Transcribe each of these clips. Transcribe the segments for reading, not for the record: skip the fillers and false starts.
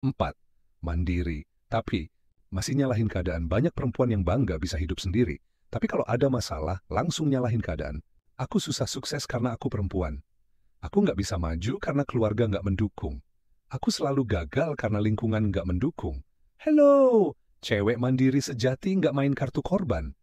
4. Mandiri. Tapi, masih nyalahin keadaan. Banyak perempuan yang bangga bisa hidup sendiri. Tapi kalau ada masalah, langsung nyalahin keadaan. Aku susah sukses karena aku perempuan. Aku nggak bisa maju karena keluarga nggak mendukung. Aku selalu gagal karena lingkungan nggak mendukung. Hello! Cewek mandiri sejati nggak main kartu korban.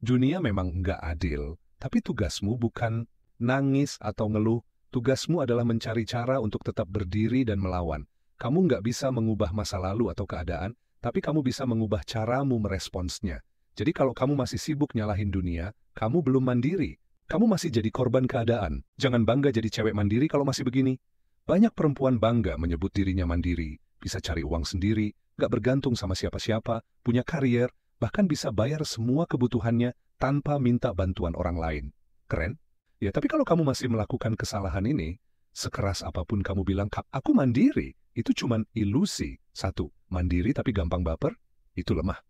Dunia memang nggak adil, tapi tugasmu bukan nangis atau ngeluh. Tugasmu adalah mencari cara untuk tetap berdiri dan melawan. Kamu nggak bisa mengubah masa lalu atau keadaan, tapi kamu bisa mengubah caramu meresponsnya. Jadi kalau kamu masih sibuk nyalahin dunia, kamu belum mandiri. Kamu masih jadi korban keadaan. Jangan bangga jadi cewek mandiri kalau masih begini. Banyak perempuan bangga menyebut dirinya mandiri, bisa cari uang sendiri, nggak bergantung sama siapa-siapa, punya karier, bahkan bisa bayar semua kebutuhannya tanpa minta bantuan orang lain. Keren? Ya, tapi kalau kamu masih melakukan kesalahan ini, sekeras apapun kamu bilang, aku mandiri, itu cuman ilusi. 1. Mandiri tapi gampang baper, itu lemah.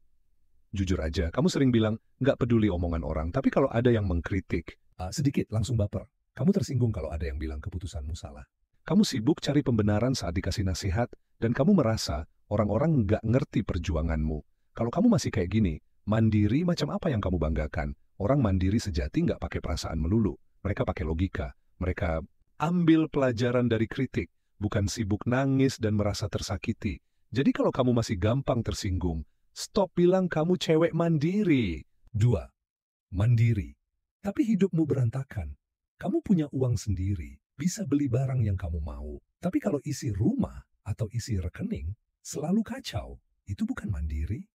Jujur aja, kamu sering bilang, nggak peduli omongan orang, tapi kalau ada yang mengkritik, sedikit langsung baper. Kamu tersinggung kalau ada yang bilang keputusanmu salah. Kamu sibuk cari pembenaran saat dikasih nasihat, dan kamu merasa orang-orang nggak ngerti perjuanganmu. Kalau kamu masih kayak gini, mandiri macam apa yang kamu banggakan? Orang mandiri sejati nggak pakai perasaan melulu. Mereka pakai logika. Mereka ambil pelajaran dari kritik, bukan sibuk nangis dan merasa tersakiti. Jadi kalau kamu masih gampang tersinggung, stop bilang kamu cewek mandiri. 2. Mandiri. Tapi hidupmu berantakan. Kamu punya uang sendiri, bisa beli barang yang kamu mau. Tapi kalau isi rumah atau isi rekening selalu kacau, itu bukan mandiri.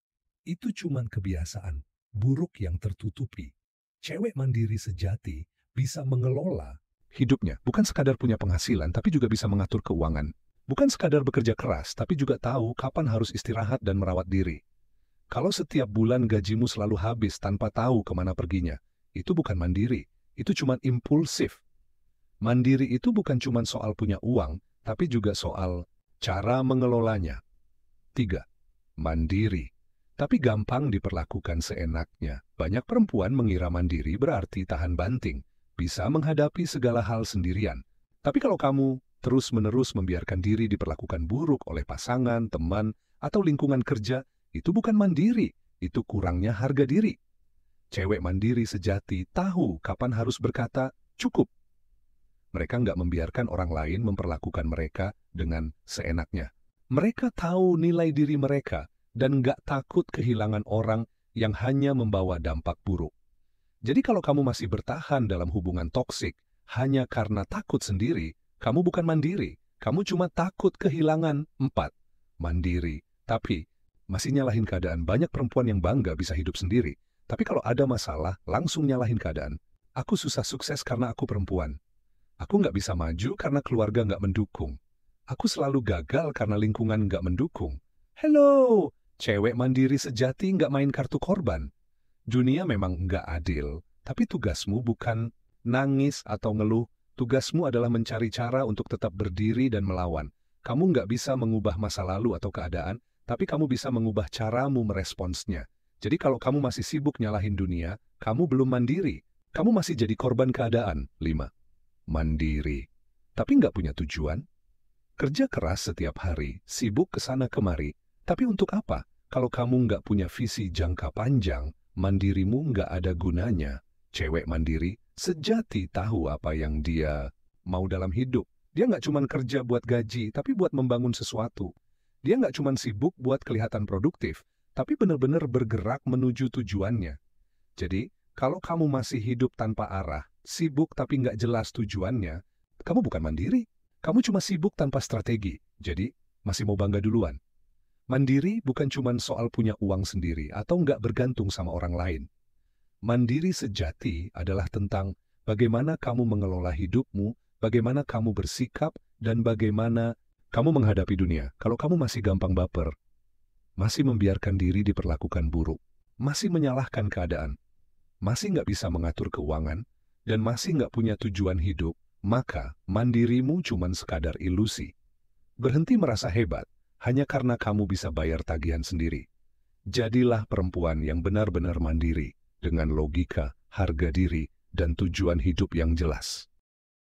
Itu cuman kebiasaan buruk yang tertutupi. Cewek mandiri sejati bisa mengelola hidupnya. Bukan sekadar punya penghasilan, tapi juga bisa mengatur keuangan. Bukan sekadar bekerja keras, tapi juga tahu kapan harus istirahat dan merawat diri. Kalau setiap bulan gajimu selalu habis tanpa tahu kemana perginya, itu bukan mandiri, itu cuma impulsif. Mandiri itu bukan cuma soal punya uang, tapi juga soal cara mengelolanya. 3. Mandiri. Tapi gampang diperlakukan seenaknya. Banyak perempuan mengira mandiri berarti tahan banting, bisa menghadapi segala hal sendirian. Tapi kalau kamu terus-menerus membiarkan diri diperlakukan buruk oleh pasangan, teman, atau lingkungan kerja, itu bukan mandiri, itu kurangnya harga diri. Cewek mandiri sejati tahu kapan harus berkata, cukup. Mereka nggak membiarkan orang lain memperlakukan mereka dengan seenaknya. Mereka tahu nilai diri mereka dan nggak takut kehilangan orang yang hanya membawa dampak buruk. Jadi kalau kamu masih bertahan dalam hubungan toksik hanya karena takut sendiri, kamu bukan mandiri. Kamu cuma takut kehilangan. 4. Mandiri. Tapi masih nyalahin keadaan. Banyak perempuan yang bangga bisa hidup sendiri. Tapi kalau ada masalah, langsung nyalahin keadaan. Aku susah sukses karena aku perempuan. Aku nggak bisa maju karena keluarga nggak mendukung. Aku selalu gagal karena lingkungan nggak mendukung. Hello! Cewek mandiri sejati nggak main kartu korban. Dunia memang nggak adil, tapi tugasmu bukan nangis atau ngeluh. Tugasmu adalah mencari cara untuk tetap berdiri dan melawan. Kamu nggak bisa mengubah masa lalu atau keadaan, tapi kamu bisa mengubah caramu meresponsnya. Jadi kalau kamu masih sibuk nyalahin dunia, kamu belum mandiri. Kamu masih jadi korban keadaan. 5. Mandiri. Tapi nggak punya tujuan. Kerja keras setiap hari, sibuk kesana kemari. Tapi untuk apa? Kalau kamu nggak punya visi jangka panjang, mandirimu nggak ada gunanya. Cewek mandiri sejati tahu apa yang dia mau dalam hidup. Dia nggak cuma kerja buat gaji, tapi buat membangun sesuatu. Dia nggak cuma sibuk buat kelihatan produktif, tapi benar-benar bergerak menuju tujuannya. Jadi, kalau kamu masih hidup tanpa arah, sibuk tapi nggak jelas tujuannya, kamu bukan mandiri. Kamu cuma sibuk tanpa strategi. Jadi, masih mau bangga duluan. Mandiri bukan cuma soal punya uang sendiri atau nggak bergantung sama orang lain. Mandiri sejati adalah tentang bagaimana kamu mengelola hidupmu, bagaimana kamu bersikap, dan bagaimana kamu menghadapi dunia. Kalau kamu masih gampang baper, masih membiarkan diri diperlakukan buruk, masih menyalahkan keadaan, masih nggak bisa mengatur keuangan, dan masih nggak punya tujuan hidup, maka mandirimu cuma sekadar ilusi. Berhenti merasa hebat hanya karena kamu bisa bayar tagihan sendiri. Jadilah perempuan yang benar-benar mandiri, dengan logika, harga diri, dan tujuan hidup yang jelas.